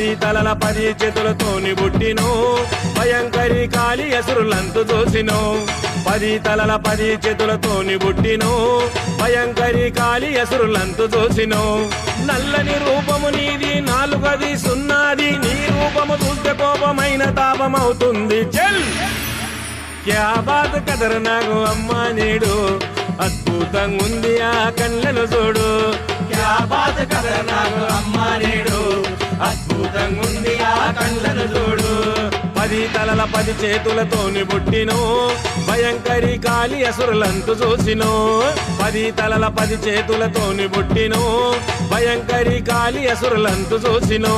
10 తలల 10 చేతులతోని పుట్టినో భయంకరి కాలి అసురులంతు చూసినో 10 తలల 10 చేతులతోని పుట్టినో భయంకరి కాలి అసురులంతు చూసినో నల్లని రూపము నీది నాలుగది సున్నాది నీ రూపము చూస్తే కోపమైన తాపమవుతుంది చెల్ క్యా బాత్ కదర నాకు అమ్మ నేడు అద్భుతంగా ఉంది ఆ కళ్ళను చూడు క్యా బాత్ కదర నాకు అమ్మ నేడు అద్భుతంగా ఉంది ఆ కళ్ళను చూడు 10 తలల 10 చేతులతోని పుట్టినో భయంకరి కాలి అసురులంతు చూసినో 10 తలల 10 చేతులతోని పుట్టినో భయంకరి కాలి అసురులంతు చూసినో